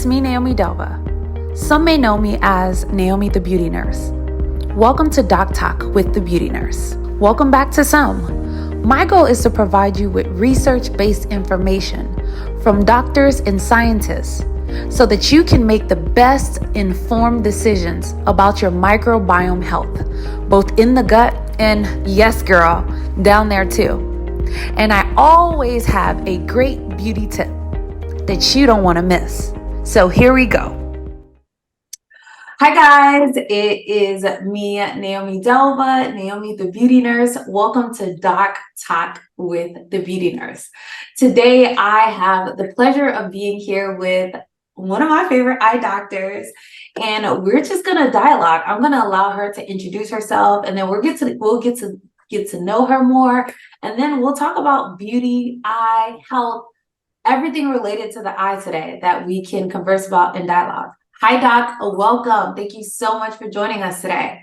It's me, Naomi Delva. Some may know me as Naomi the Beauty Nurse. Welcome to Doc Talk with the Beauty Nurse. Welcome back to some. My goal is to provide you with research-based information from doctors and scientists so that you can make the best informed decisions about your microbiome health, both in the gut and, yes girl, down there too. And I always have a great beauty tip that you don't want to miss. So here we go. Hi guys, it is me, Naomi Delva, Naomi the Beauty Nurse. Welcome to Doc Talk with the Beauty Nurse. Today I have the pleasure of being here with one of my favorite eye doctors, and we're just gonna dialogue. I'm gonna allow her to introduce herself, and then we'll get to know her more, and then we'll talk about beauty, eye health, everything related to the eye today that we can converse about in dialogue. Hi, Doc. Welcome. Thank you so much for joining us today.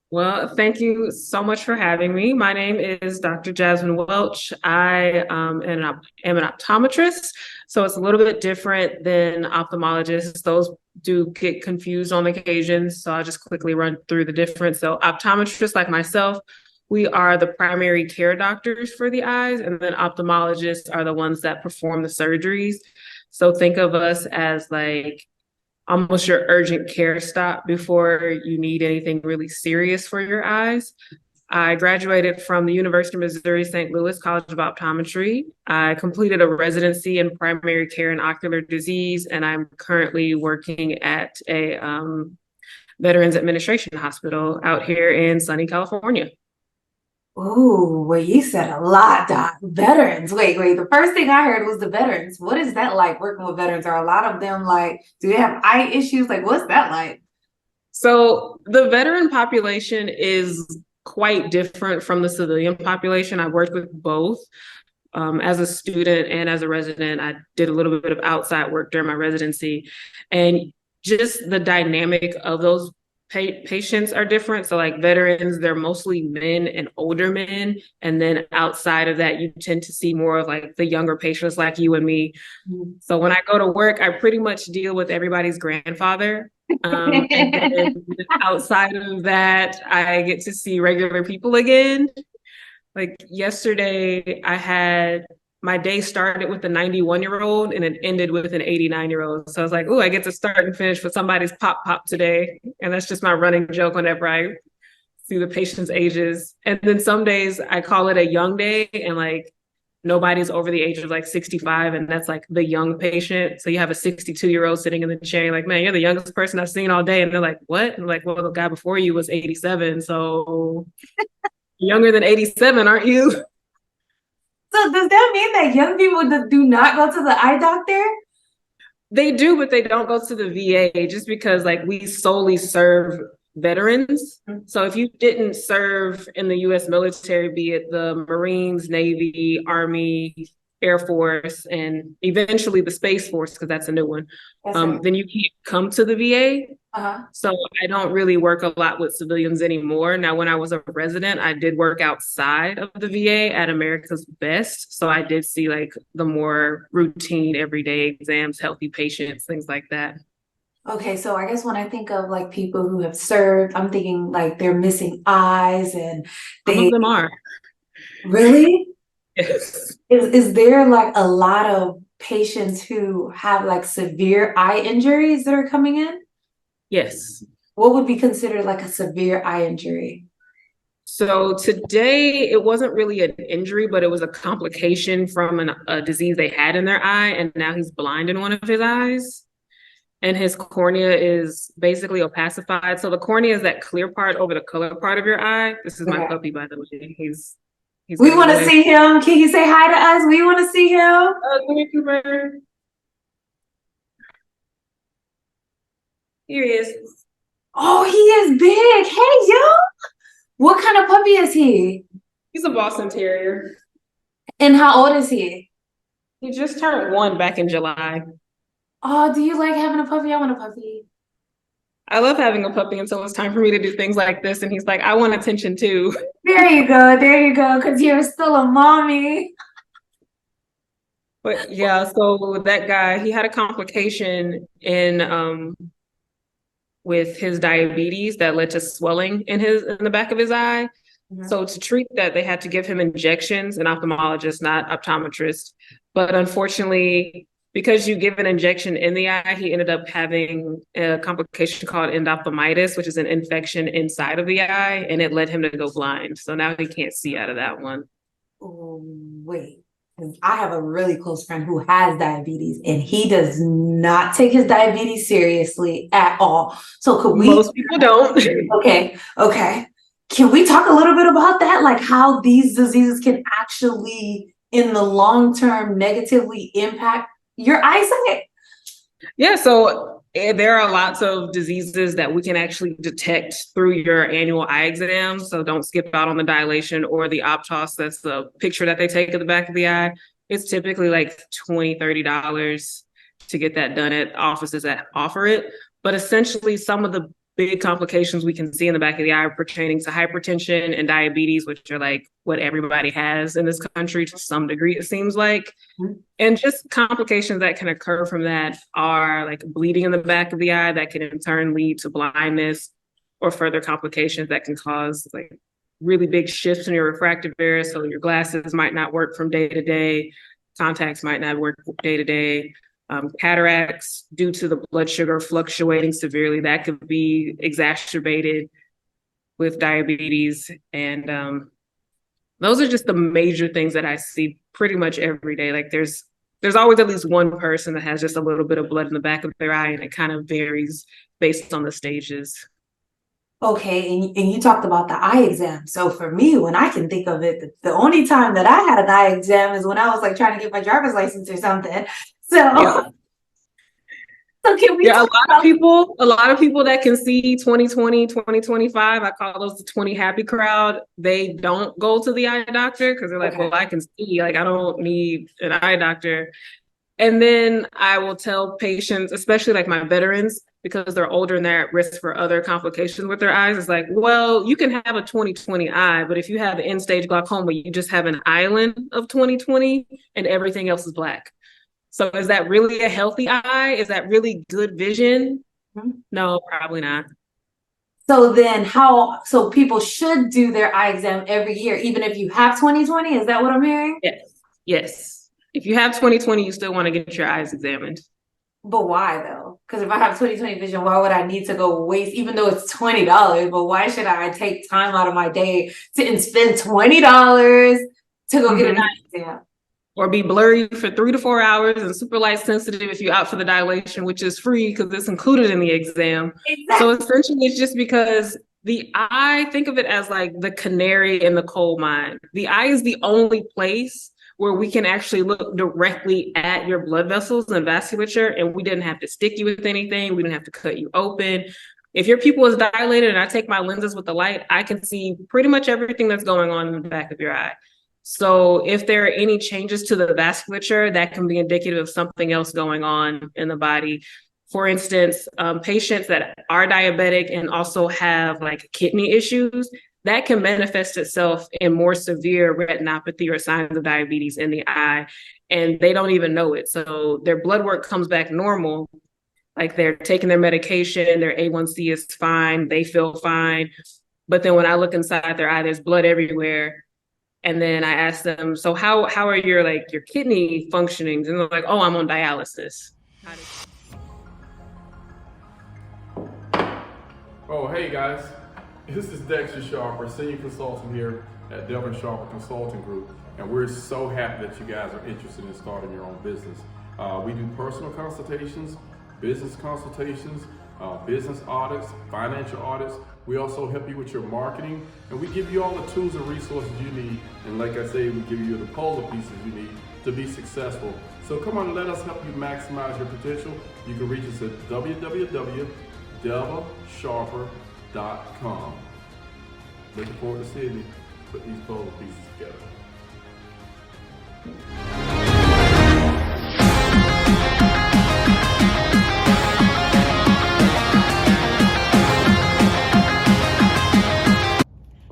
Well, thank you so much for having me. My name is Dr. Jasmine Welch. I am an optometrist, so it's a little bit different than ophthalmologists. Those do get confused on occasions, so I'll just quickly run through the difference. So optometrists like myself, we are the primary care doctors for the eyes, and then ophthalmologists are the ones that perform the surgeries. So think of us as like almost your urgent care stop before you need anything really serious for your eyes. I graduated from the University of Missouri St. Louis College of Optometry. I completed a residency in primary care and ocular disease, and I'm currently working at a Veterans Administration hospital out here in sunny California. Oh, well, you said a lot, Doc. Veterans. Wait. The first thing I heard was the veterans. What is that like working with veterans? Are a lot of them like, do they have eye issues? Like, what's that like? So the veteran population is quite different from the civilian population. I worked with both. As a student and as a resident, I did a little bit of outside work during my residency, and just the dynamic of those patients are different. So like veterans, they're mostly men and older men. And then outside of that, you tend to see more of like the younger patients like you and me. So when I go to work, I pretty much deal with everybody's grandfather. And then outside of that, I get to see regular people again. Like yesterday, my day started with a 91-year-old and it ended with an 89-year-old. So I was like, oh, I get to start and finish with somebody's pop today. And that's just my running joke whenever I see the patient's ages. And then some days I call it a young day and like nobody's over the age of like 65, and that's like the young patient. So you have a 62-year-old sitting in the chair, you're like, man, you're the youngest person I've seen all day. And they're like, what? And I'm like, well, the guy before you was 87. So younger than 87, aren't you? So does that mean that young people do not go to the eye doctor? They do, but they don't go to the VA just because like we solely serve veterans. So if you didn't serve in the US military, be it the Marines, Navy, Army, Air Force, and eventually the Space Force, because that's a new one, then you can't come to the VA. So I don't really work a lot with civilians anymore. Now, when I was a resident, I did work outside of the VA at America's Best. So I did see like the more routine everyday exams, healthy patients, things like that. Okay, so I guess when I think of like people who have served, I'm thinking like they're missing eyes and Some of them are. Really? Yes. Is there like a lot of patients who have like severe eye injuries that are coming in? Yes. What would be considered like a severe eye injury? So today it wasn't really an injury, but it was a complication from a disease they had in their eye, and now he's blind in one of his eyes. And his cornea is basically opacified. So the cornea is that clear part over the color part of your eye. This is my puppy, by the way. We want to see him. Can you say hi to us? We want to see him. Come here, Cooper. Here he is. Oh, he is big. Hey, yo. What kind of puppy is he? He's a Boston Terrier. And how old is he? He just turned 1 back in July. Oh, do you like having a puppy? I want a puppy. I love having a puppy until it's time for me to do things like this. And he's like, I want attention too. There you go. Because you're still a mommy. But yeah, so that guy, he had a complication in with his diabetes that led to swelling in the back of his eye. Mhm. So to treat that, they had to give him injections, an ophthalmologist, not optometrist. But unfortunately, because you give an injection in the eye, he ended up having a complication called endophthalmitis, which is an infection inside of the eye, and it led him to go blind. So now he can't see out of that one. Oh, wait. 'Cause I have a really close friend who has diabetes and he does not take his diabetes seriously at all. So could we? Most people don't. Okay. Can we talk a little bit about that? Like how these diseases can actually, in the long term, negatively impact your eyesight? Yeah, so there are lots of diseases that we can actually detect through your annual eye exam. So don't skip out on the dilation or the optos. That's the picture that they take at the back of the eye. It's typically like $20-$30 to get that done at offices that offer it. But essentially, some of the big complications we can see in the back of the eye are pertaining to hypertension and diabetes, which are like what everybody has in this country to some degree, it seems like. And just complications that can occur from that are like bleeding in the back of the eye that can in turn lead to blindness or further complications that can cause like really big shifts in your refractive area. So your glasses might not work from day to day, contacts might not work day to day. Cataracts due to the blood sugar fluctuating severely, that could be exacerbated with diabetes. And those are just the major things that I see pretty much every day. Like there's always at least one person that has just a little bit of blood in the back of their eye, and it kind of varies based on the stages. Okay, and you talked about the eye exam. So for me, when I can think of it, the only time that I had an eye exam is when I was like trying to get my driver's license or something. So, Yeah. so can we Yeah, talk about a lot of people that can see 2020, 2025, I call those the 20 happy crowd. They don't go to the eye doctor because they're like, well, I can see, like I don't need an eye doctor. And then I will tell patients, especially like my veterans, because they're older and they're at risk for other complications with their eyes. It's like, well, you can have a 20/20 eye, but if you have end stage glaucoma, you just have an island of 20/20 and everything else is black. So is that really a healthy eye? Is that really good vision? No, probably not. so then so people should do their eye exam every year, even if you have 20/20? Is that what I'm hearing? Yes. Yes. If you have 20/20, you still want to get your eyes examined. But why though? Because if I have 20/20 vision, why would I need to go waste, even though it's $20, but why should I take time out of my day and spend $20 to go get an eye exam? Or be blurry for 3 to 4 hours and super light sensitive if you're out for the dilation, which is free because it's included in the exam. Exactly. So essentially, it's just because the eye, think of it as like the canary in the coal mine. The eye is the only place where we can actually look directly at your blood vessels and vasculature, and we didn't have to stick you with anything. We didn't have to cut you open. If your pupil is dilated and I take my lenses with the light, I can see pretty much everything that's going on in the back of your eye. So if there are any changes to the vasculature, that can be indicative of something else going on in the body. For instance, patients that are diabetic and also have like kidney issues, that can manifest itself in more severe retinopathy or signs of diabetes in the eye, and they don't even know it. So their blood work comes back normal, like they're taking their medication, their A1C is fine, they feel fine. But then when I look inside their eye, there's blood everywhere. And then I asked them, so how are your kidney functioning? And they're like, oh, I'm on dialysis. Oh, hey guys. This is Dexter Sharper, Senior Consultant here at Devin Sharper Consulting Group. And we're so happy that you guys are interested in starting your own business. We do personal consultations, business consultations, business audits, financial audits. We also help you with your marketing, and we give you all the tools and resources you need. And like I say, we give you the puzzle pieces you need to be successful. So come on, let us help you maximize your potential. You can reach us at www.devinsharper.com. Looking forward to seeing you put these puzzle pieces together.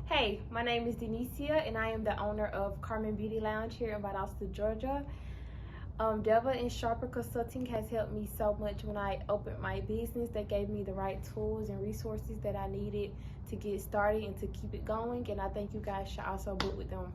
Hey, my name is Denicia, and I am the owner of Carmen Beauty Lounge here in Valdosta, Georgia. Delva and Sharper Consulting has helped me so much when I opened my business. They gave me the right tools and resources that I needed to get started and to keep it going. And I think you guys should also book with them.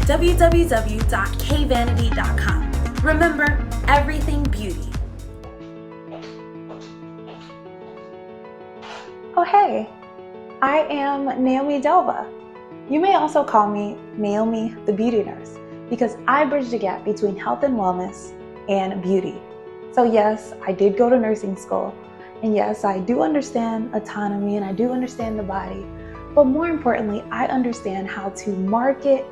www.kvanity.com. Remember, everything beauty. Oh hey, I am Naomi Delva. You may also call me Naomi the Beauty Nurse because I bridge the gap between health and wellness and beauty. So yes, I did go to nursing school, and yes, I do understand autonomy and I do understand the body, but more importantly, I understand how to market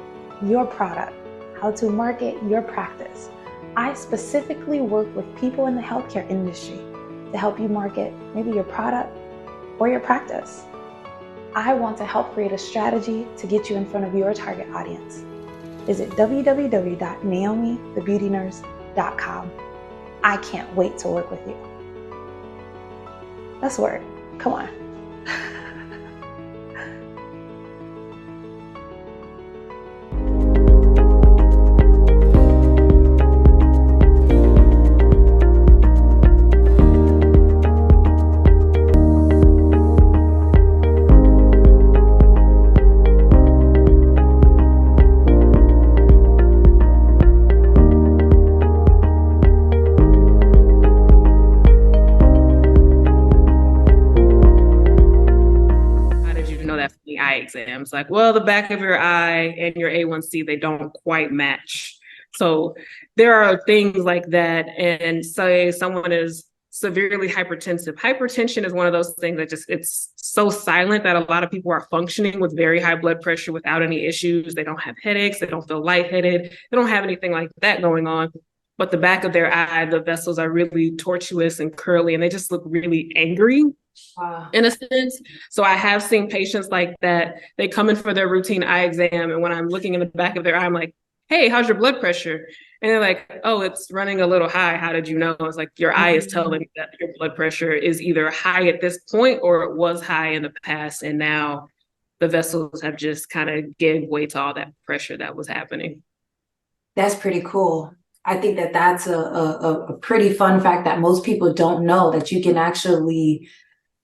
your product, how to market your practice. I specifically work with people in the healthcare industry to help you market maybe your product or your practice. I want to help create a strategy to get you in front of your target audience. Visit www.naomithebeautynurse.com. I can't wait to work with you. Let's work. Come on. Exams like, well, the back of your eye and your A1C, they don't quite match. So there are things like that. And say someone is severely hypertensive. Hypertension is one of those things that just, it's so silent that a lot of people are functioning with very high blood pressure without any issues. They don't have headaches. They don't feel lightheaded. They don't have anything like that going on. But the back of their eye, the vessels are really tortuous and curly, and they just look really angry. Wow. In a sense. So I have seen patients like that. They come in for their routine eye exam, and when I'm looking in the back of their eye, I'm like, hey, how's your blood pressure? And they're like, oh, it's running a little high. How did you know? It's like, your eye is telling you that your blood pressure is either high at this point or it was high in the past, and now the vessels have just kind of gave way to all that pressure that was happening. That's pretty cool. I think that that's a pretty fun fact that most people don't know, that you can actually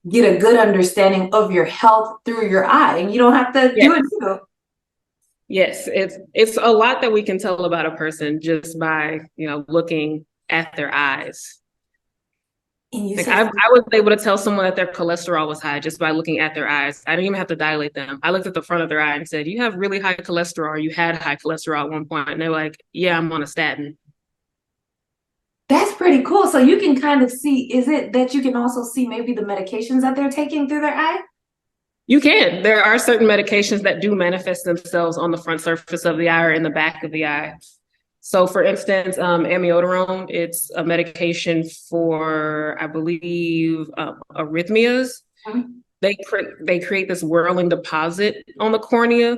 get a good understanding of your health through your eye, and you don't have to do it too. Yes, it's a lot that we can tell about a person just by, looking at their eyes. And like I was able to tell someone that their cholesterol was high just by looking at their eyes. I didn't even have to dilate them. I looked at the front of their eye and said, you have really high cholesterol. You had high cholesterol at one point. And they're like, yeah, I'm on a statin. That's pretty cool. So you can kind of see, is it that you can also see maybe the medications that they're taking through their eye? You can. There are certain medications that do manifest themselves on the front surface of the eye or in the back of the eye. So for instance, amiodarone, it's a medication for, I believe, arrhythmias. Mm-hmm. They create this whirling deposit on the cornea.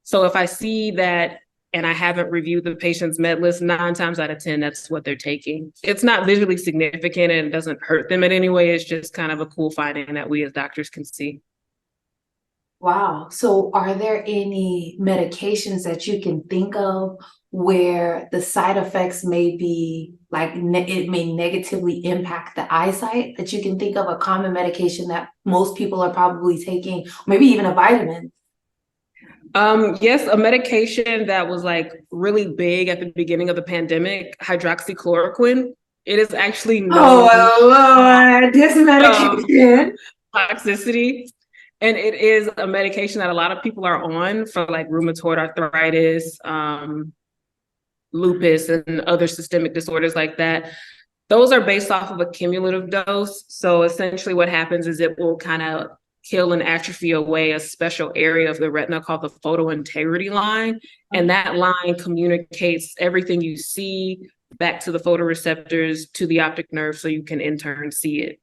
So if I see that and I haven't reviewed the patient's med list, 9 times out of 10, that's what they're taking. It's not visually significant and it doesn't hurt them in any way. It's just kind of a cool finding that we as doctors can see. Wow. So are there any medications that you can think of where the side effects may be like it may negatively impact the eyesight, that you can think of a common medication that most people are probably taking, maybe even a vitamin? Yes, a medication that was like really big at the beginning of the pandemic, hydroxychloroquine. It is actually known. Oh, Lord, this medication. toxicity. And it is a medication that a lot of people are on for like rheumatoid arthritis, lupus, and other systemic disorders like that. Those are based off of a cumulative dose. So essentially what happens is it will kind of kill and atrophy away a special area of the retina called the photointegrity line. And that line communicates everything you see back to the photoreceptors to the optic nerve so you can in turn see it.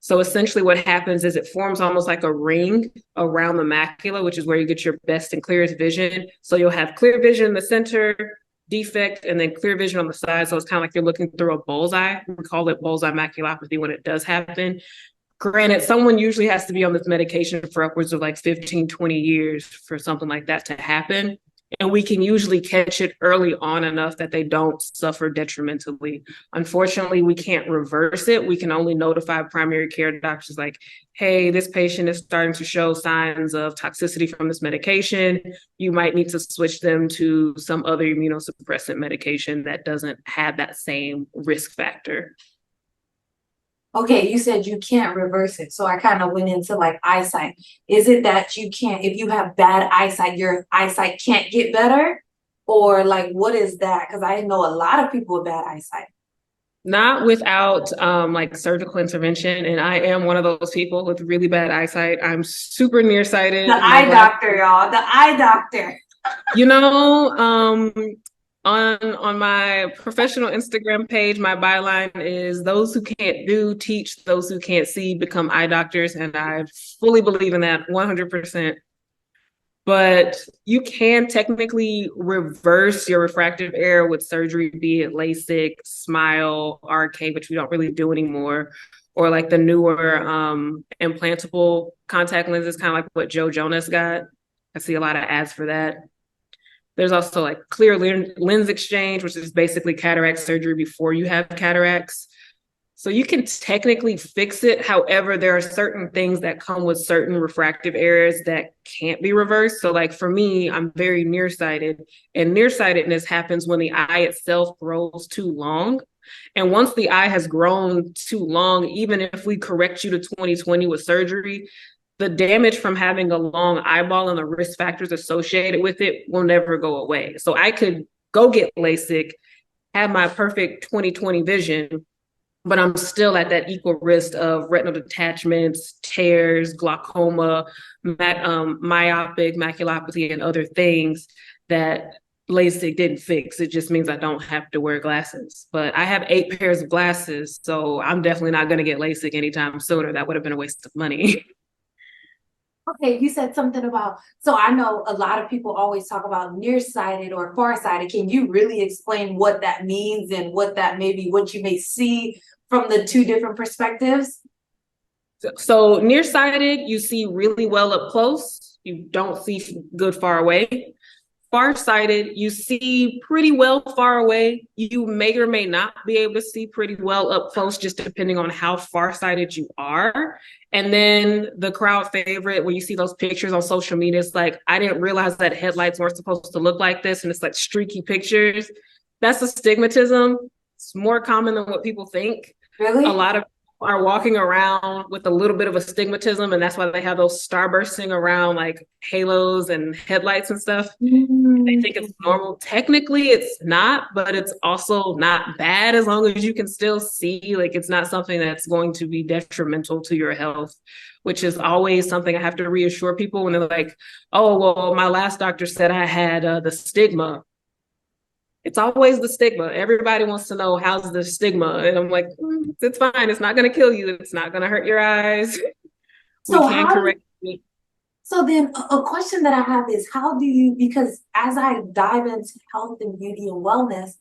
So essentially what happens is it forms almost like a ring around the macula, which is where you get your best and clearest vision. So you'll have clear vision in the center, defect, and then clear vision on the side. So it's kind of like you're looking through a bullseye. We call it bullseye maculopathy when it does happen. Granted, someone usually has to be on this medication for upwards of like 15, 20 years for something like that to happen. And we can usually catch it early on enough that they don't suffer detrimentally. Unfortunately, we can't reverse it. We can only notify primary care doctors like, hey, this patient is starting to show signs of toxicity from this medication. You might need to switch them to some other immunosuppressant medication that doesn't have that same risk factor. Okay, you said you can't reverse it. So I kind of went into like eyesight. Is it that you can't, if you have bad eyesight, your eyesight can't get better? Or like, what is that? Because I know a lot of people with bad eyesight. Not without like surgical intervention. And I am one of those people with really bad eyesight. I'm super nearsighted. The eye doctor, y'all. The eye doctor. You know, on my professional Instagram page, my byline is those who can't do, teach, those who can't see, become eye doctors. And I fully believe in that 100%. But you can technically reverse your refractive error with surgery, be it LASIK, SMILE, RK, which we don't really do anymore, or like the newer implantable contact lenses, kind of like what Joe Jonas got. I see a lot of ads for that. There's also like clear lens exchange, which is basically cataract surgery before you have cataracts. So you can technically fix it. However, there are certain things that come with certain refractive errors that can't be reversed. So like for me, I'm very nearsighted, and nearsightedness happens when the eye itself grows too long. And once the eye has grown too long, even if we correct you to 20/20 with surgery, the damage from having a long eyeball and the risk factors associated with it will never go away. So I could go get LASIK, have my perfect 20/20 vision, but I'm still at that equal risk of retinal detachments, tears, glaucoma, myopic maculopathy, and other things that LASIK didn't fix. It just means I don't have to wear glasses. But I have 8 pairs of glasses, so I'm definitely not going to get LASIK anytime sooner. That would have been a waste of money. Okay, you said something about, so I know a lot of people always talk about nearsighted or farsighted. Can you really explain what that means and what that maybe what you may see from the two different perspectives? So nearsighted, you see really well up close. You don't see good far away. Farsighted, you see pretty well far away. You may or may not be able to see pretty well up close, just depending on how farsighted you are. And then the crowd favorite, when you see those pictures on social media, it's like, I didn't realize that headlights weren't supposed to look like this. And it's like streaky pictures. That's astigmatism. It's more common than what people think. Really? A lot of people are walking around with a little bit of astigmatism, and that's why they have those starbursting around like halos and headlights and stuff. They think it's normal. Technically, it's not, but it's also not bad as long as you can still see. Like, it's not something that's going to be detrimental to your health, which is always something I have to reassure people when they're like, oh, well, my last doctor said I had the stigma. It's always the stigma. Everybody wants to know, how's the stigma? And I'm like, it's fine. It's not going to kill you. It's not going to hurt your eyes. So we can correct it. So then a question that I have is, how do you, because as I dive into health and beauty and wellness,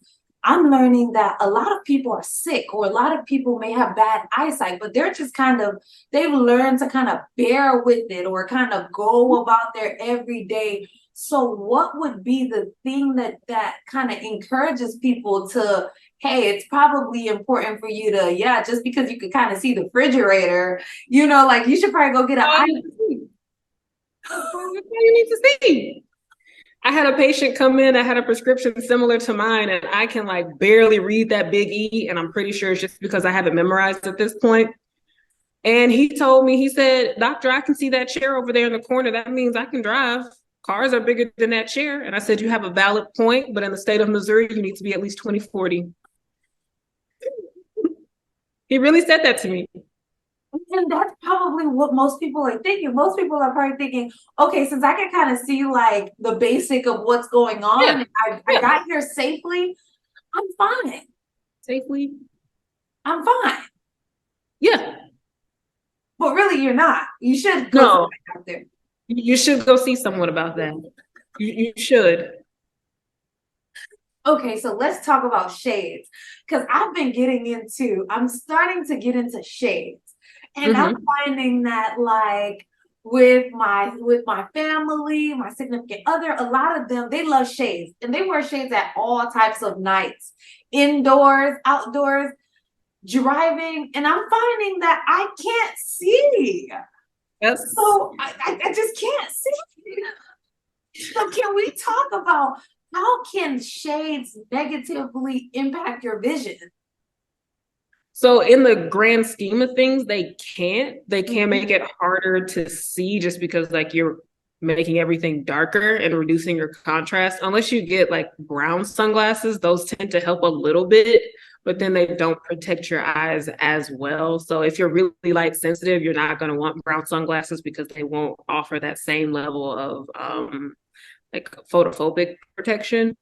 I'm learning that a lot of people are sick, or a lot of people may have bad eyesight, but they're just kind of, they've learned to kind of bear with it or kind of go about their everyday. So what would be the thing that kind of encourages people to, hey, it's probably important for you to, yeah, just because you can kind of see the refrigerator, you know, like you should probably go get an eye. You need to see. I had a patient come in that had a prescription similar to mine, and I can like barely read that big E, and I'm pretty sure it's just because I have it memorized at this point. And he told me, he said, "Doctor, I can see that chair over there in the corner. That means I can drive. Cars are bigger than that chair." And I said, "You have a valid point, but in the state of Missouri, you need to be at least 20/40. He really said that to me. And that's probably what most people are thinking. Most people are probably thinking, okay, since I can kind of see like the basic of what's going on, and I got here safely, I'm fine. Safely? I'm fine. Yeah. But really, you're not. You should go No. out there. You should go see someone about that. You should. Okay, so let's talk about shades. Because I'm starting to get into shades. And I'm finding that like with my family, my significant other, a lot of them, they love shades. And they wear shades at all types of nights. Indoors, outdoors, driving. And I'm finding that I can't see. Yes. So I just can't see. So can we talk about how can shades negatively impact your vision? So in the grand scheme of things, they can make it harder to see just because like you're making everything darker and reducing your contrast. Unless you get like brown sunglasses, those tend to help a little bit, but then they don't protect your eyes as well. So if you're really light sensitive, you're not going to want brown sunglasses because they won't offer that same level of like photophobic protection.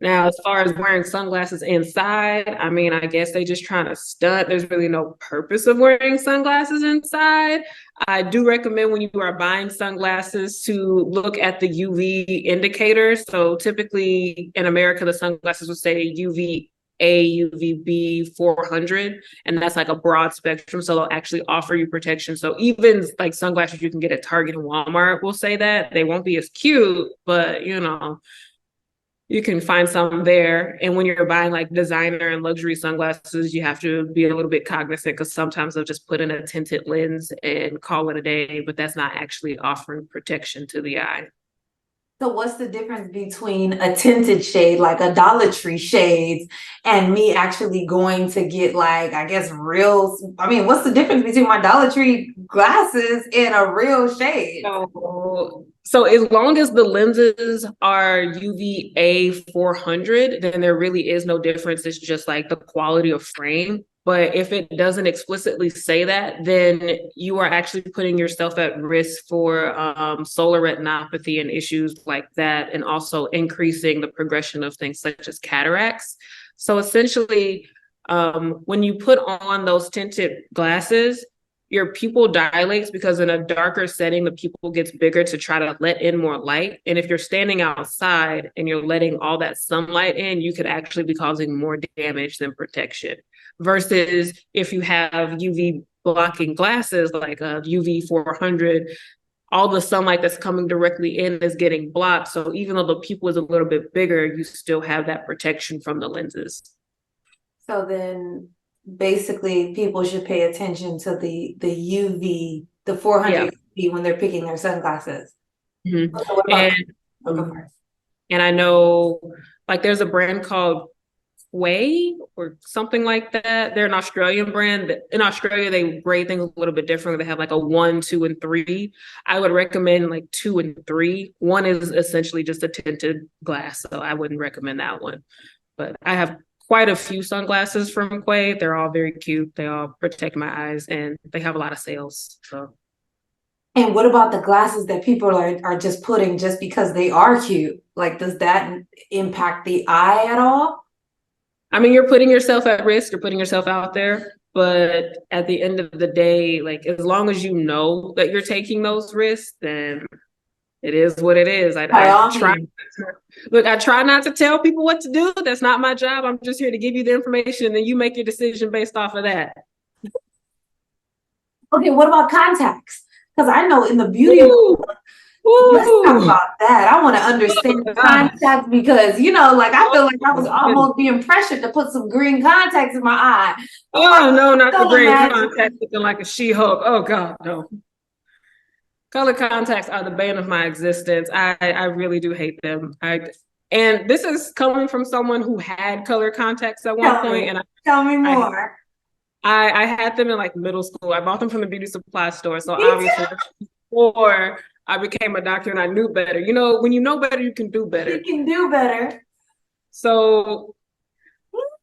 Now, as far as wearing sunglasses inside, I mean, I guess they just trying to stunt. There's really no purpose of wearing sunglasses inside. I do recommend when you are buying sunglasses to look at the UV indicators. So typically in America, the sunglasses will say UVA, UVB 400, and that's like a broad spectrum. So they'll actually offer you protection. So even like sunglasses you can get at Target and Walmart will say that. They won't be as cute, but you know, you can find some there. And when you're buying like designer and luxury sunglasses, you have to be a little bit cognizant because sometimes they'll just put in a tinted lens and call it a day, but that's not actually offering protection to the eye. So what's the difference between a tinted shade, like a Dollar Tree shades, and me actually going to get like, I guess, what's the difference between my Dollar Tree glasses and a real shade? So as long as the lenses are UVA 400, then there really is no difference. It's just like the quality of frame. But if it doesn't explicitly say that, then you are actually putting yourself at risk for solar retinopathy and issues like that, and also increasing the progression of things such as cataracts. So essentially, when you put on those tinted glasses, your pupil dilates because in a darker setting, the pupil gets bigger to try to let in more light. And if you're standing outside and you're letting all that sunlight in, you could actually be causing more damage than protection. Versus if you have UV blocking glasses like a UV 400, all the sunlight that's coming directly in is getting blocked. So even though the pupil is a little bit bigger, you still have that protection from the lenses. So then basically people should pay attention to the UV, the 400 UV when they're picking their sunglasses. Mm-hmm. Okay, and I know like there's a brand called Way or something like that. They're an Australian brand. In Australia, they grade things a little bit different. They have like a 1, 2, and 3. I would recommend like 2 and 3. 1 is essentially just a tinted glass, so I wouldn't recommend that one. But I have quite a few sunglasses from Quay. They're all very cute. They all protect my eyes, and they have a lot of sales. So. And what about the glasses that people are just putting just because they are cute? Like, does that impact the eye at all? I mean, you're putting yourself at risk, you're putting yourself out there, but at the end of the day, like as long as you know that you're taking those risks, then it is what it is. I try not to tell people what to do. That's not my job. I'm just here to give you the information and then you make your decision based off of that. Okay, what about contacts? Because I know in the beauty let's talk about that. I want to understand contacts because, you know, like I feel like I was almost being pressured to put some green contacts in my eye. Oh, no, not the green contacts looking like a She-Hulk. Oh, God, no. Color contacts are the bane of my existence. I really do hate them. And this is coming from someone who had color contacts at one point. And tell me more. I had them in like middle school. I bought them from the beauty supply store. So Me obviously before I became a doctor and I knew better. You know, when you know better, you can do better. You can do better. So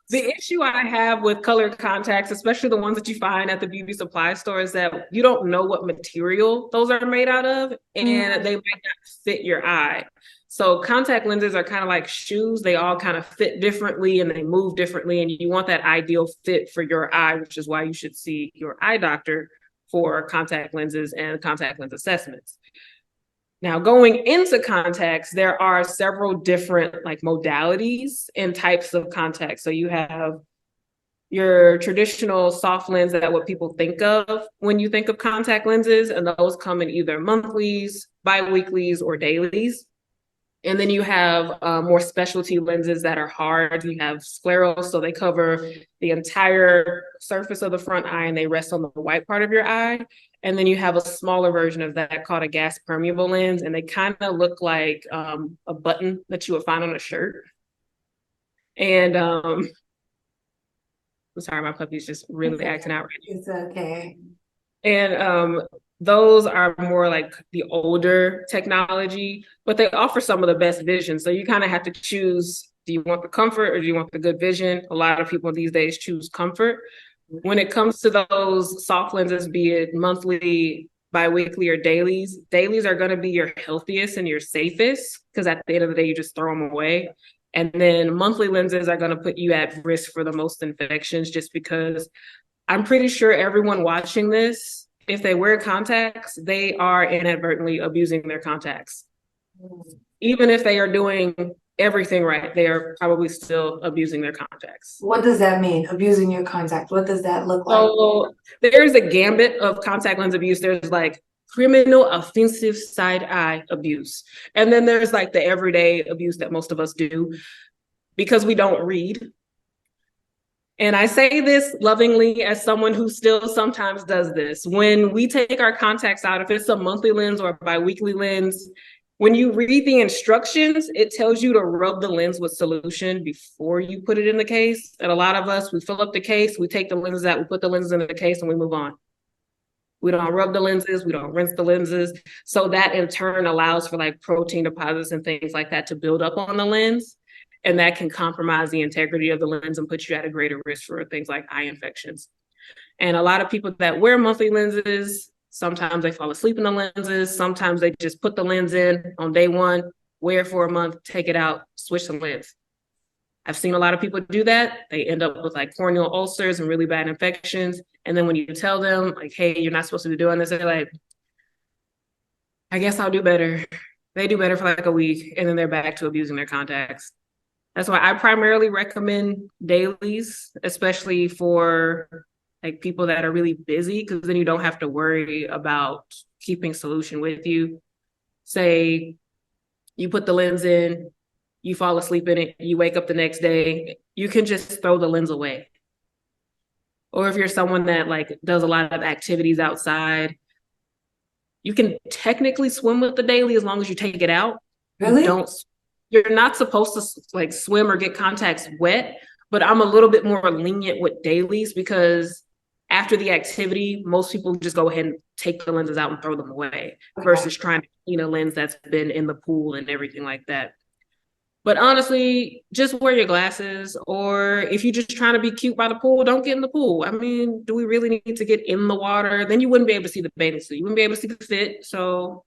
the issue I have with colored contacts, especially the ones that you find at the beauty supply store, is that you don't know what material those are made out of, and they might not fit your eye. So contact lenses are kind of like shoes. They all kind of fit differently and they move differently, and you want that ideal fit for your eye, which is why you should see your eye doctor for contact lenses and contact lens assessments. Now, going into contacts, there are several different like modalities and types of contacts. So you have your traditional soft lens, that what people think of when you think of contact lenses, and those come in either monthlies, biweeklies, or dailies. And then you have more specialty lenses that are hard. You have scleral, so they cover the entire surface of the front eye and they rest on the white part of your eye. And then you have a smaller version of that called a gas permeable lens, and they kind of look like a button that you would find on a shirt. And I'm sorry, my puppy's just really acting out right now. It's okay. And those are more like the older technology, but they offer some of the best vision. So you kind of have to choose, do you want the comfort or do you want the good vision? A lot of people these days choose comfort. When it comes to those soft lenses, be it monthly, biweekly, or dailies, dailies are going to be your healthiest and your safest, because at the end of the day, you just throw them away. And then monthly lenses are going to put you at risk for the most infections, just because I'm pretty sure everyone watching this, if they wear contacts, they are inadvertently abusing their contacts. Even if they are doing everything right, they are probably still abusing their contacts. What does that mean? Abusing your contact. What does that look like? So there's a gambit of contact lens abuse. There's like criminal offensive side eye abuse. And then there's like the everyday abuse that most of us do because we don't read. And I say this lovingly as someone who still sometimes does this. When we take our contacts out, if it's a monthly lens or a biweekly lens, when you read the instructions, it tells you to rub the lens with solution before you put it in the case. And a lot of us, we fill up the case, we take the lenses out, we put the lenses in the case, and we move on. We don't rub the lenses, we don't rinse the lenses. So that in turn allows for like protein deposits and things like that to build up on the lens. And that can compromise the integrity of the lens and put you at a greater risk for things like eye infections. And a lot of people that wear monthly lenses, sometimes they fall asleep in the lenses. Sometimes they just put the lens in on day one, wear it for a month, take it out, switch the lens. I've seen a lot of people do that. They end up with like corneal ulcers and really bad infections. And then when you tell them like, hey, you're not supposed to be doing this, they're like, I guess I'll do better. They do better for like a week and then they're back to abusing their contacts. That's why I primarily recommend dailies, especially for like people that are really busy, because then you don't have to worry about keeping solution with you. Say you put the lens in, you fall asleep in it, you wake up the next day, you can just throw the lens away. Or if you're someone that like does a lot of activities outside, you can technically swim with the daily as long as you take it out. Really? You're not supposed to like swim or get contacts wet, but I'm a little bit more lenient with dailies because after the activity, most people just go ahead and take the lenses out and throw them away versus trying to clean a lens that's been in the pool and everything like that. But honestly, just wear your glasses, or if you're just trying to be cute by the pool, don't get in the pool. I mean, do we really need to get in the water? Then you wouldn't be able to see the bathing suit. You wouldn't be able to see the fit. So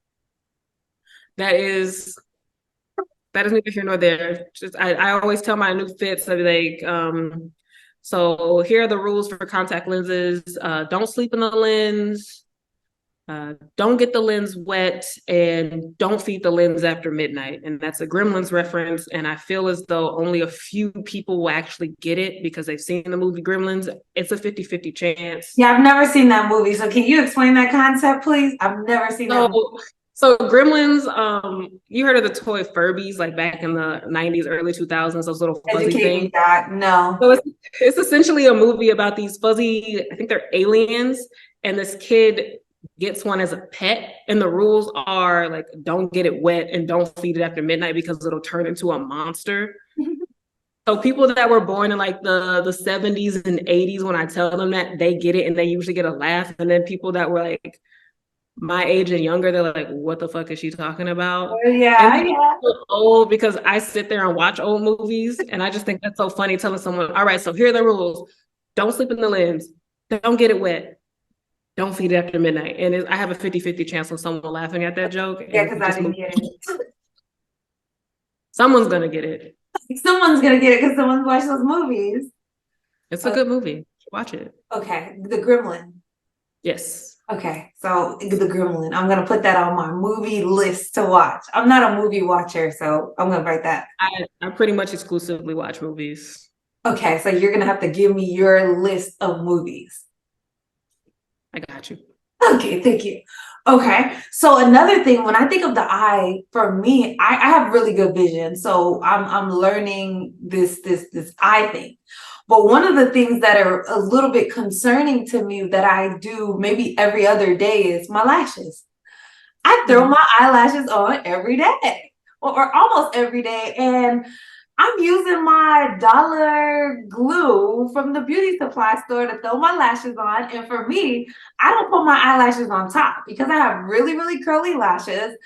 that is neither here nor there. Just I always tell my new fits, so like, so here are the rules for contact lenses. Don't sleep in the lens. Don't get the lens wet, and don't feed the lens after midnight. And that's a Gremlins reference. And I feel as though only a few people will actually get it because they've seen the movie Gremlins. It's a 50-50 chance. Yeah, I've never seen that movie. So can you explain that concept, please? I've never seen that movie. So Gremlins, you heard of the toy Furbies, like back in the 90s, early 2000s, those little fuzzy things? No. So it's essentially a movie about these fuzzy, I think they're aliens, and this kid gets one as a pet, and the rules are like, don't get it wet and don't feed it after midnight because it'll turn into a monster. So people that were born in like the 70s and 80s, when I tell them that, they get it and they usually get a laugh. And then people that were like my age and younger, they're like, what the fuck is she talking about? And Yeah, we yeah. feel old because I sit there and watch old movies, and I just think that's so funny telling someone, all right, so here are the rules. Don't sleep in the limbs. Don't get it wet. Don't feed after midnight. And I have a 50-50 chance of someone laughing at that joke. Yeah, And because I just didn't get it. someone's going to get it. Someone's gonna get it because someone's watched those movies. It's a good movie. Watch it. Okay, The Gremlin. Yes. Okay, so The Gremlin. I'm gonna put that on my movie list to watch. I'm not a movie watcher, so I'm gonna write that. I pretty much exclusively watch movies. Okay, so you're gonna have to give me your list of movies. I got you. Okay, thank you. Okay, so another thing, when I think of the eye, for me, I have really good vision, so I'm learning this eye thing. But one of the things that are a little bit concerning to me that I do maybe every other day is my lashes. I throw my eyelashes on every day, or almost every day, and I'm using my dollar glue from the beauty supply store to throw my lashes on. And for me, I don't put my eyelashes on top because I have really, really curly lashes.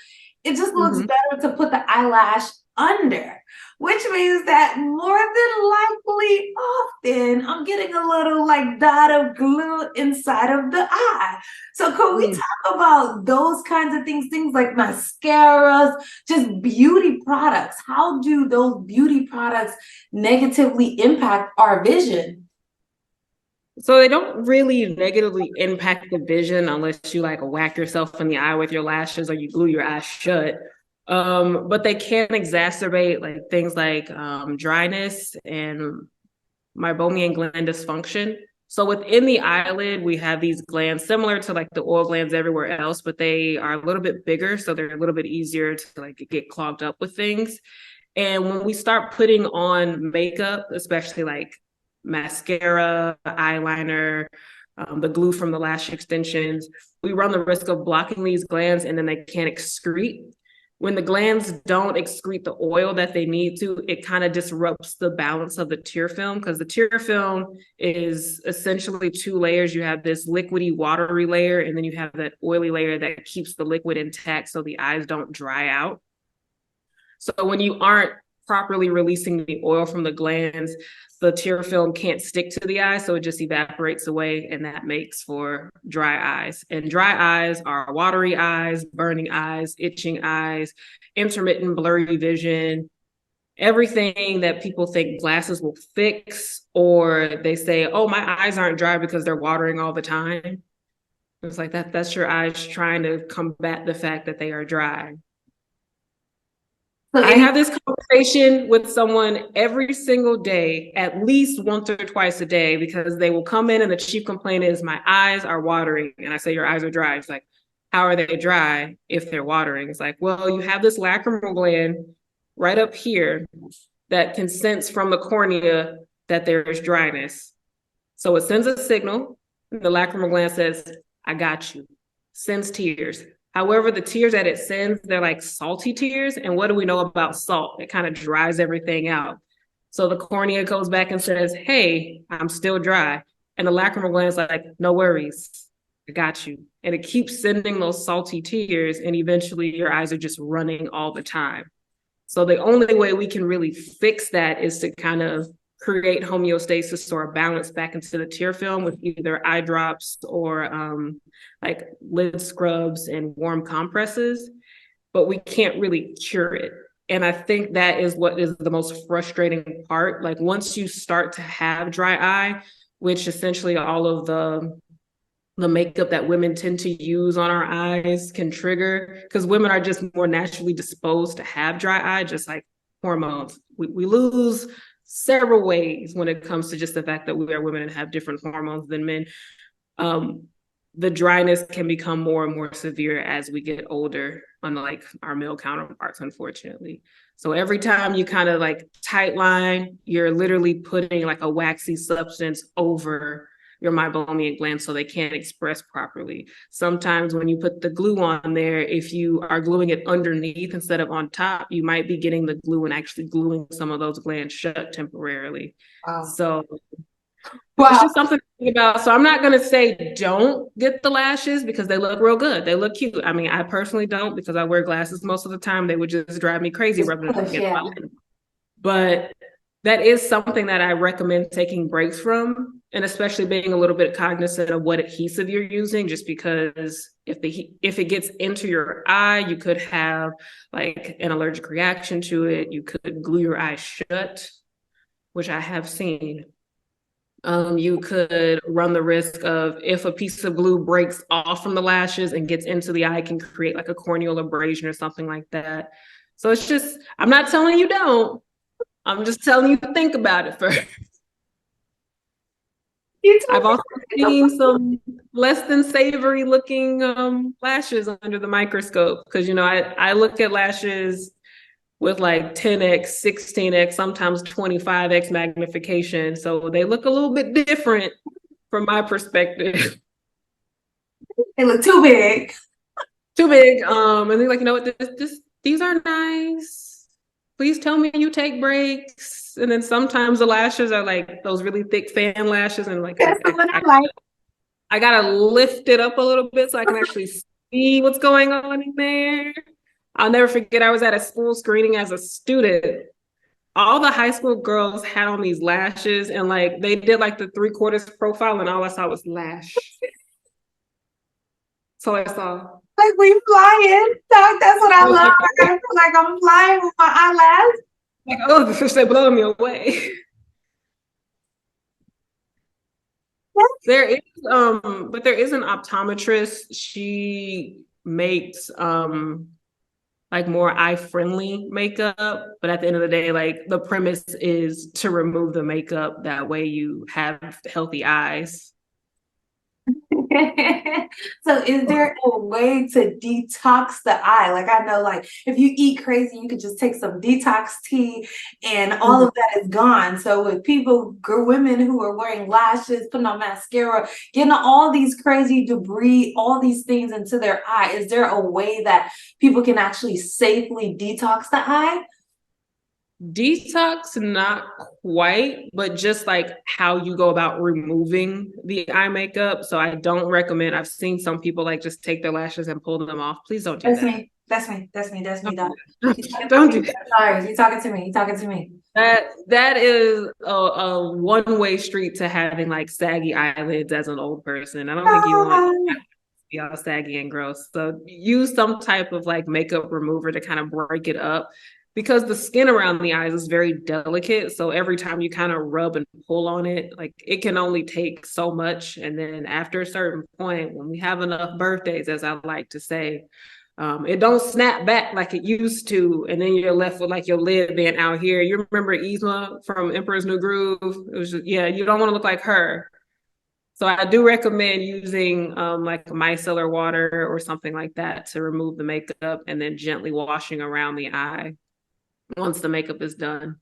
It just looks better to put the eyelash under, which means that more than likely, often I'm getting a little like dot of glue inside of the eye. So could we talk about those kinds of things like mascaras, just beauty products? How do those beauty products negatively impact our vision? So they don't really negatively impact the vision unless you like whack yourself in the eye with your lashes or you glue your eyes shut. But they can exacerbate like things like dryness and meibomian gland dysfunction. So within the eyelid, we have these glands similar to like the oil glands everywhere else, but they are a little bit bigger, so they're a little bit easier to like get clogged up with things. And when we start putting on makeup, especially like mascara, eyeliner, the glue from the lash extensions, we run the risk of blocking these glands and then they can't excrete. When the glands don't excrete the oil that they need to, it kind of disrupts the balance of the tear film, because the tear film is essentially two layers. You have this liquidy, watery layer, and then you have that oily layer that keeps the liquid intact so the eyes don't dry out. So when you aren't properly releasing the oil from the glands, the tear film can't stick to the eye, so it just evaporates away, and that makes for dry eyes. And dry eyes are watery eyes, burning eyes, itching eyes, intermittent blurry vision, everything that people think glasses will fix, or they say, oh, my eyes aren't dry because they're watering all the time. It's like that's your eyes trying to combat the fact that they are dry. I have this conversation with someone every single day, at least once or twice a day, because they will come in and the chief complaint is my eyes are watering. And I say, your eyes are dry. It's like, how are they dry if they're watering? It's like, well, you have this lacrimal gland right up here that can sense from the cornea that there's dryness. So it sends a signal. The lacrimal gland says, I got you. Sends tears. However, the tears that it sends, they're like salty tears. And what do we know about salt? It kind of dries everything out. So the cornea goes back and says, hey, I'm still dry. And the lacrimal gland is like, no worries, I got you. And it keeps sending those salty tears. And eventually your eyes are just running all the time. So the only way we can really fix that is to kind of create homeostasis or a balance back into the tear film with either eye drops or like lid scrubs and warm compresses, but we can't really cure it. And I think that is what is the most frustrating part. Like once you start to have dry eye, which essentially all of the makeup that women tend to use on our eyes can trigger, because women are just more naturally disposed to have dry eye, just like hormones. We lose several ways when it comes to just the fact that we are women and have different hormones than men. The dryness can become more and more severe as we get older, unlike our male counterparts, unfortunately. So every time you kind of like tight line, you're literally putting like a waxy substance over your meibomian glands so they can't express properly. Sometimes when you put the glue on there, if you are gluing it underneath instead of on top, you might be getting the glue and actually gluing some of those glands shut temporarily. Wow. So Wow. it's just something to think about. So I'm not going to say don't get the lashes because they look real good. They look cute. I mean, I personally don't because I wear glasses most of the time. They would just drive me crazy rubbing them against my lens. But that is something that I recommend taking breaks from, and especially being a little bit cognizant of what adhesive you're using, just because if it gets into your eye, you could have like an allergic reaction to it. You could glue your eye shut, which I have seen. You could run the risk of, if a piece of glue breaks off from the lashes and gets into the eye, can create like a corneal abrasion or something like that. So it's just, I'm not telling you don't. I'm just telling you to think about it first. I've also seen some less than savory looking lashes under the microscope because, I look at lashes with like 10x, 16x, sometimes 25x magnification. So they look a little bit different from my perspective. They look too big. Too big. And they're like, what, these are nice. Please tell me you take breaks. And then sometimes the lashes are like those really thick fan lashes. And like, That's the one I like. I gotta lift it up a little bit so I can actually see what's going on in there. I'll never forget, I was at a school screening as a student. All the high school girls had on these lashes and like they did like the 3/4 profile and all I saw was lash. So I saw. Like we flying. That's what I love. I feel like I'm flying with my eyelash. Like, oh, the fish, they blowing me away. There is, but there is an optometrist. She makes like more eye-friendly makeup, but at the end of the day, like the premise is to remove the makeup. That way you have healthy eyes. So is there a way to detox the eye? Like I know, like if you eat crazy, you could just take some detox tea and all of that is gone. So with women who are wearing lashes, putting on mascara, getting all these crazy debris, all these things into their eye, is there a way that people can actually safely detox the eye? Detox, not quite, but just like how you go about removing the eye makeup. So I don't recommend, I've seen some people like just take their lashes and pull them off. Please don't do that. That's me. Don't do that. Sorry, you're talking to me. That is a one-way street to having like saggy eyelids as an old person. I don't think you want to be all saggy and gross. So use some type of like makeup remover to kind of break it up, because the skin around the eyes is very delicate. So every time you kind of rub and pull on it, like it can only take so much. And then after a certain point, when we have enough birthdays, as I like to say, it don't snap back like it used to. And then you're left with like your lid being out here. You remember Yzma from Emperor's New Groove? It was just, you don't want to look like her. So I do recommend using like micellar water or something like that to remove the makeup, and then gently washing around the eye once the makeup is done.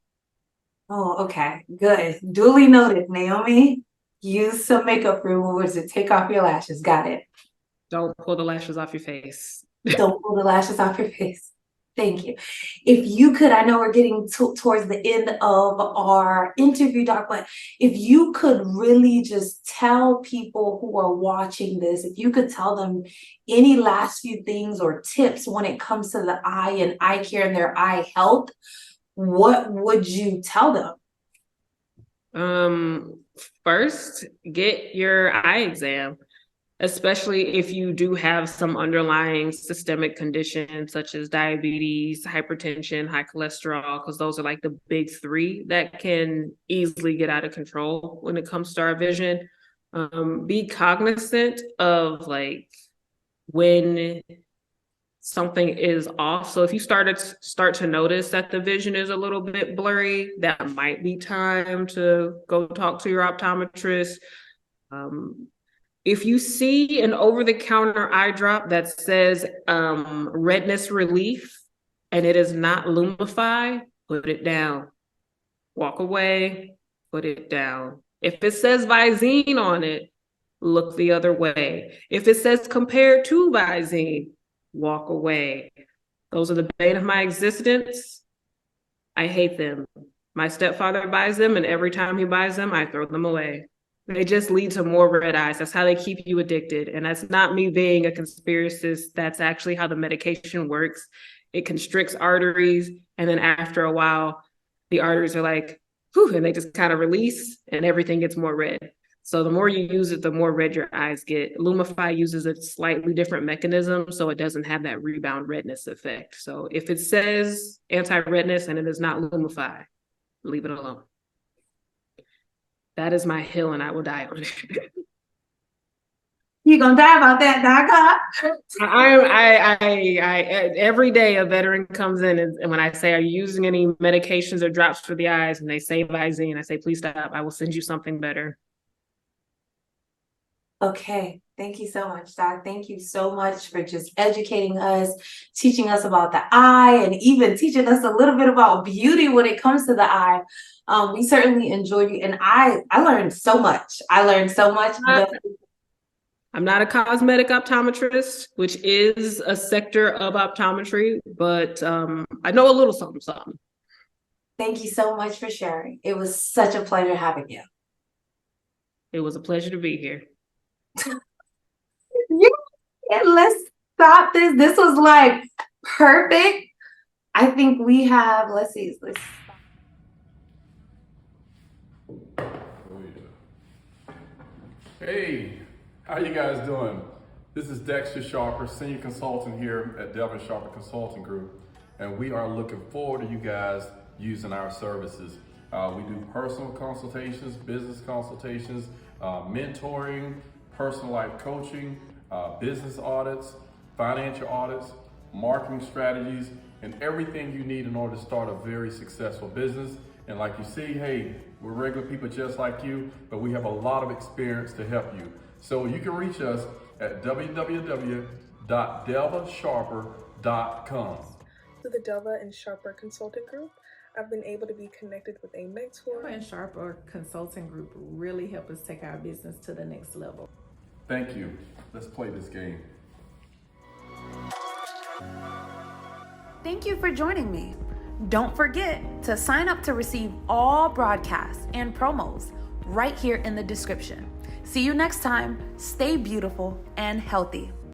Oh, okay. Good. Duly noted, Naomi. Use some makeup removers to take off your lashes. Got it. Don't pull the lashes off your face. Don't pull the lashes off your face. Thank you. If you could, I know we're getting towards the end of our interview, Doc, but if you could really just tell people who are watching this, if you could tell them any last few things or tips when it comes to the eye and eye care and their eye health, what would you tell them? First, get your eye exam, especially if you do have some underlying systemic conditions such as diabetes, hypertension, high cholesterol, because those are like the big three that can easily get out of control when it comes to our vision. Be cognizant of like when something is off. So if you start to notice that the vision is a little bit blurry, that might be time to go talk to your optometrist. If you see an over-the-counter eye drop that says redness relief and it is not Lumify, put it down. Walk away, put it down. If it says Visine on it, look the other way. If it says compared to Visine, walk away. Those are the bane of my existence. I hate them. My stepfather buys them, and every time he buys them, I throw them away. They just lead to more red eyes. That's how they keep you addicted. And that's not me being a conspiracist. That's actually how the medication works. It constricts arteries. And then after a while, the arteries are like, whew, and they just kind of release and everything gets more red. So the more you use it, the more red your eyes get. Lumify uses a slightly different mechanism, so it doesn't have that rebound redness effect. So if it says anti-redness and it is not Lumify, leave it alone. That is my hill, and I will die on it. You gonna die about that, Doc? I every day a veteran comes in and when I say, are you using any medications or drops for the eyes? And they say Visine, I say, please stop. I will send you something better. Okay, thank you so much, Doc. Thank you so much for just educating us, teaching us about the eye, and even teaching us a little bit about beauty when it comes to the eye. We certainly enjoyed you, and I learned so much. I'm not a cosmetic optometrist, which is a sector of optometry, but I know a little something. Thank you so much for sharing. It was such a pleasure having you. It was a pleasure to be here. And let's stop this. This was like perfect. I think we have, let's see. Hey, how you guys doing? This is Dexter Sharper, Senior Consultant here at Delvin Sharper Consulting Group, and we are looking forward to you guys using our services. We do personal consultations, business consultations, mentoring, personal life coaching, business audits, financial audits, marketing strategies, and everything you need in order to start a very successful business. And like you see, hey, we're regular people just like you, but we have a lot of experience to help you. So you can reach us at www.delvasharper.com. Through the Delva and Sharper Consulting Group, I've been able to be connected with a mentor. Delva and Sharper Consulting Group really help us take our business to the next level. Thank you. Let's play this game. Thank you for joining me. Don't forget to sign up to receive all broadcasts and promos right here in the description. See you next time. Stay beautiful and healthy.